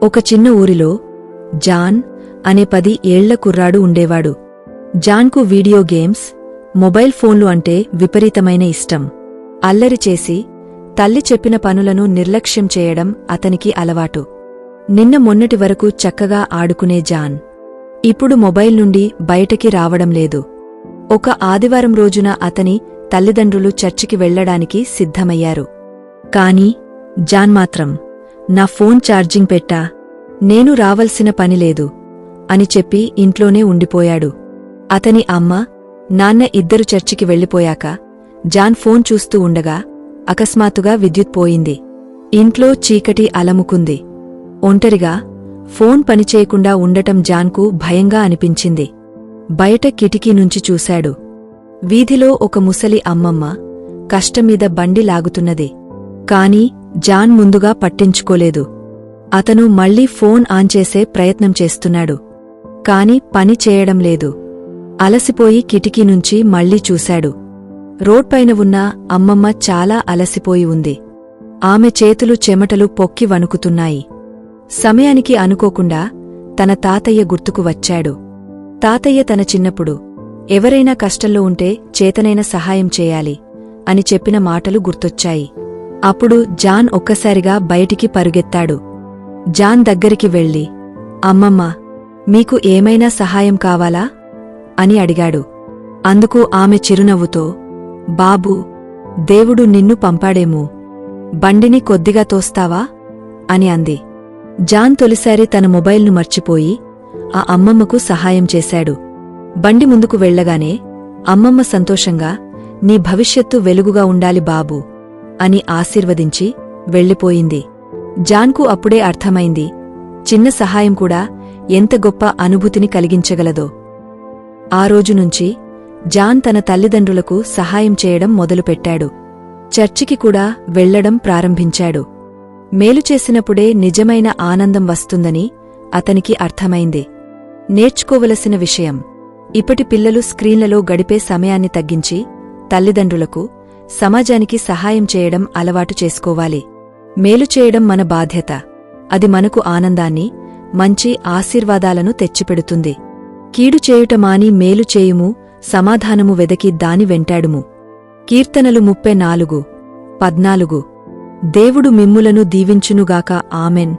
ఒక చిన్న ఊరిలో జాన్ అనే 10 ఏళ్ల కుర్రాడు ఉండేవాడు. జాన్కు వీడియో గేమ్స్, మొబైల్ ఫోన్లు అంటే విపరీతమైన ఇష్టం. అల్లరి చేసి తల్లి చెప్పిన పనులను నిర్లక్ష్యం చేయడం అతనికి అలవాటు. నిన్న మొన్నటి వరకు చక్కగా ఆడుకునే జాన్ ఇప్పుడు మొబైల్ నుండి బయటకి రావడం లేదు. ఒక ఆదివారం రోజున అతని తల్లిదండ్రులు చర్చికి వెళ్లడానికి సిద్ధమయ్యారు. కాని జాన్ మాత్రం నా ఫోన్ ఛార్జింగ్ పెట్టా, నేను రావలసిన పనిలేదు అని చెప్పి ఇంట్లోనే ఉండిపోయాడు. అతని అమ్మ, నాన్న ఇద్దరు చర్చికి వెళ్లిపోయాక జాన్ ఫోన్ చూస్తూ ఉండగా అకస్మాత్తుగా విద్యుత్ పోయింది. ఇంట్లో చీకటి అలముకుంది. ఒంటరిగా ఫోన్ పనిచేయకుండా ఉండటం జాన్కు భయంగా అనిపించింది. బయట కిటికీ నుంచి చూశాడు. వీధిలో ఒక ముసలి అమ్మమ్మ కష్టమీద బండి లాగుతున్నది. కాని జాన్ ముందుగా పట్టించుకోలేదు. అతను మళ్లీ ఫోన్ ఆన్ చేసే ప్రయత్నం చేస్తున్నాడు. కాని పని చేయడం లేదు. అలసిపోయి కిటికీ నుంచి మళ్లీ చూశాడు. రోడ్పైన ఉన్న అమ్మమ్మ చాలా అలసిపోయి ఉంది. ఆమె చేతులు చెమటలు పొక్కి వణుకుతున్నాయి. సమయానికి అనుకోకుండా తన తాతయ్య గుర్తుకు వచ్చాడు. తాతయ్య తన చిన్నప్పుడు ఎవరైనా కష్టంలో ఉంటే చేతనైన సహాయం చేయాలి అని చెప్పిన మాటలు గుర్తొచ్చాయి. అప్పుడు జాన్ ఒక్కసారిగా బయటికి పరుగెత్తాడు. జాన్ దగ్గరికి వెళ్ళి, అమ్మమ్మ, మీకు ఏమైనా సహాయం కావాలా అని అడిగాడు. అందుకు ఆమె చిరునవ్వుతో, బాబూ, దేవుడు నిన్ను పంపాడేమో, బండిని కొద్దిగా తోస్తావా అని అంది. జాన్ తొలిసారి తన మొబైల్ను మర్చిపోయి ఆ అమ్మమ్మకు సహాయం చేశాడు. బండి ముందుకు వెళ్లగానే అమ్మమ్మ సంతోషంగా, నీ భవిష్యత్తు వెలుగుగా ఉండాలి బాబూ అని ఆశీర్వదించి వెళ్ళిపోయింది. జాన్కు అప్పుడే అర్థమైంది, చిన్న సహాయం కూడా ఎంత గొప్ప అనుభూతిని కలిగించగలదో. ఆ రోజునుంచి జాన్ తన తల్లిదండ్రులకు సహాయం చేయడం మొదలుపెట్టాడు. చర్చికి కూడా వెళ్లడం ప్రారంభించాడు. మేలు చేసినప్పుడే నిజమైన ఆనందం వస్తుందని అతనికి అర్థమైంది. నేర్చుకోవలసిన విషయం: ఇప్పటి పిల్లలు స్క్రీన్లలో గడిపే సమయాన్ని తగ్గించి తల్లిదండ్రులకు, సమాజానికి సహాయం చేయడం అలవాటు చేసుకోవాలి. మేలు చేయడం మన బాధ్యత. అది మనకు ఆనందాన్ని, మంచి ఆశీర్వాదాలను తెచ్చిపెడుతుంది. కీడు చేయుట మాని మేలు చేయుము, సమాధానము వెదకి దాని వెంటాడుము. కీర్తనలు 34:14. దేవుడు మిమ్ములను దీవించునుగాక. ఆమెన్.